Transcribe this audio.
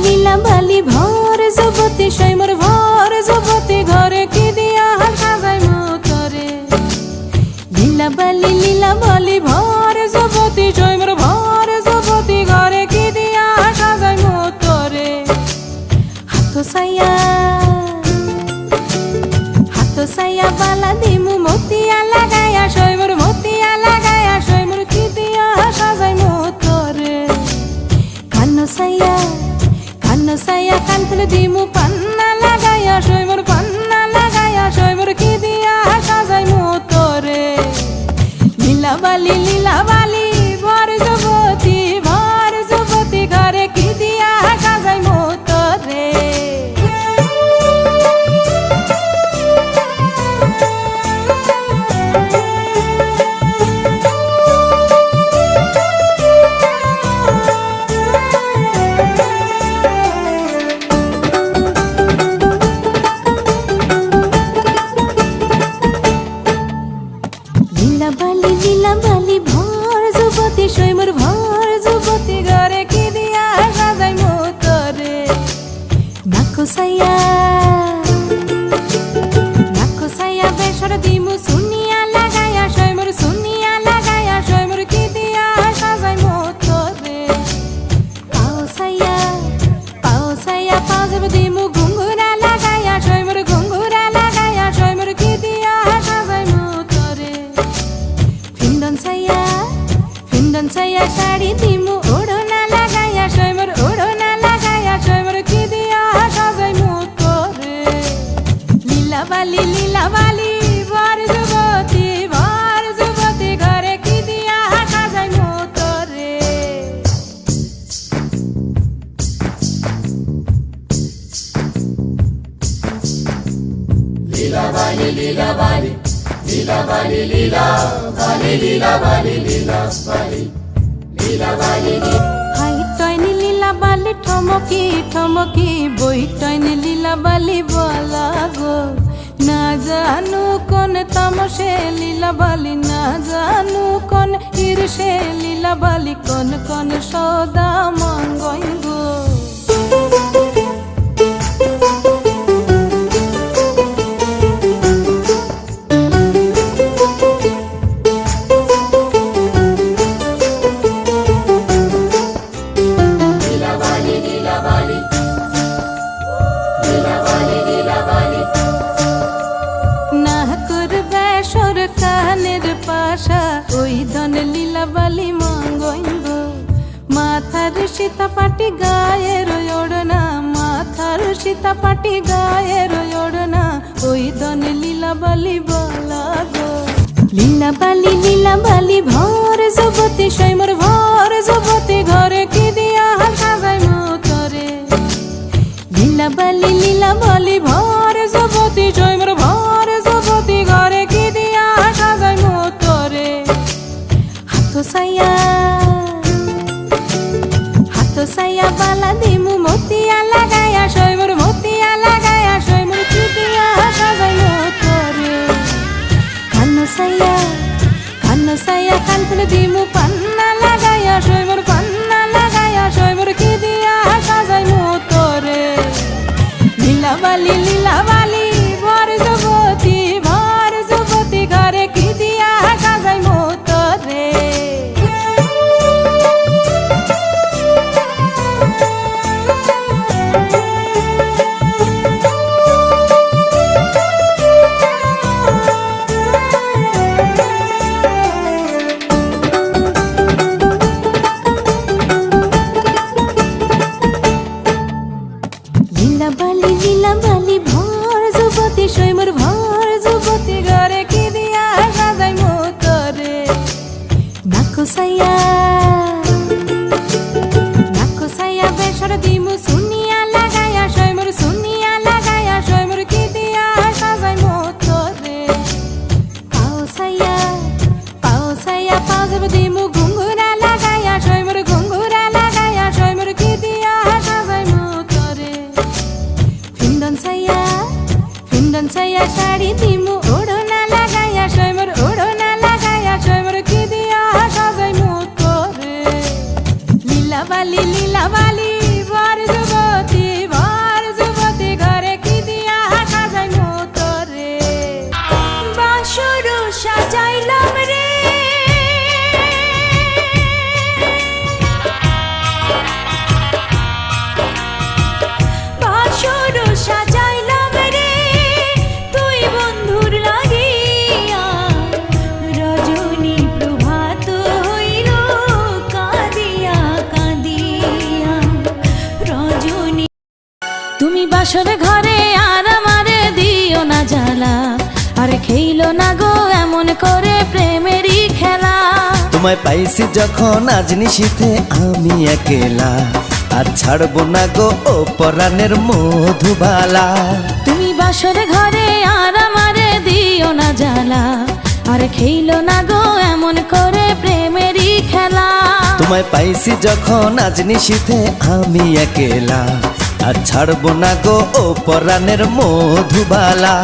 লীলা বালি ভর যুবতী সৈমর ভর যুবতী ঘরে কি দিয়া সাজাই মতরে লীলা বালি ভর যুবতী সৈমর ভর যুবতী ঘরে কি দিয়া সাজাই মতরে হাত সাইয়া বালা দিমু মতিয়া লাগাইয়া সৈমর মতিয়া লাগাইয়া সৈমর কি দিয়া সাজাই মতরে কান্ন সাইয়া কান ফুলে দিমু পান্না লাগাইয়া সৈমর পান্না লাগাইয়া সৈমর কি দিয়া সাজাই মতরে লীলা বালি ভর যুবতী ঘরে কি দিয়া সাজাই মতরে লীলা বালি ভর যুবতী সৈমর ভর যুবতী ঘরে কি দিয়া সাজাই মতরে নাকো সাইয়া বেসর দিমু সুনিয়া লাগাইয়া সৈমর সুনিয়া লাগাইয়া সৈমর কি দিয়া সাজাই মতরে পাও সাইয়া পাজব দিমু ঘুঙ্গুরা লাগাইয়া সৈমর ঘুঙ্গুরা লাগাইয়া সৈমর কি দিয়া সাজাই মতরে ফিন্দন সাইয়া শাড়ি দিমু ওড়না লাগাইয়া সৈমর ওড়না লাগাইয়া সৈমর কি দিয়া সাজাই মতরে লীলা বালি ভর যুবতী ঘরে কি দিয়া সাজাই মতরে হাই টয়নি লীলা বালি ঠমকি বই টয়নি লীলা বালি বলা গো না জানু কোন তামসে লীলা বালি না জানু কোন ঈর্ষে লীলা বালি কোন সদা মঙ্গই গো না করবে সরকানের পাশা ওই ধন লীলা বালি মঙ্গইব মাথার সীতাপাটি গায়ের ওড়না মাথার সীতাপাটি গায়ের ওড়না ওই ধন লীলা বালি বলা গো লীলা বালি ভর যুবতী সৈমর ভর যুবতী ঘরে কি দিয়া সাজাই মতরে লীলা বালি ভর যুবতী সৈমর ভর যুবতী ঘরে কি দিয়া সাজাই মতরে হাত সাইয়া বালা দিমু মতিয়া লাগাইয়া সৈমর মতিয়া লাগাইয়া সৈমর কি দিয়া সাজাই মতরে কান্ন সাইয়া কান ফুলে দিমু পান্না লাগাইয়া সৈমর পান্না লাগাইয়া সৈমর কি দিয়া সাজাই মতরে লীলা বালি ভর যুবতী ঘরে কি দিয়া সাজাই মতরে লীলা বালি ভর সাজাইলাম রে, বাসর সাজাইলাম রে, তুই বন্ধুর লাগিয়া। রজনী প্রভাত হইল কাঁদিয়া কাঁদিয়া, রজনী। তুমি বাসর ঘরে আর আমারে দিও না জ্বালা, আরে খেইলো না গো এমন করে প্রেমেরই খেলা। তোমায় পাইছি যখন আজ নিশীথে আমি একেলা, আর ছাড়বো না গো ও পরাণের মধুবালা। তুমি বাসর ঘরে আর আমারে দিও না জ্বালা, আরে খেইলো না গো এমন করে প্রেমেরই খেলা। তোমায় পাইছি যখন আজ নিশীথে আমি একেলা, আর ছাড়বো না গো ও পরাণের মধুবালা।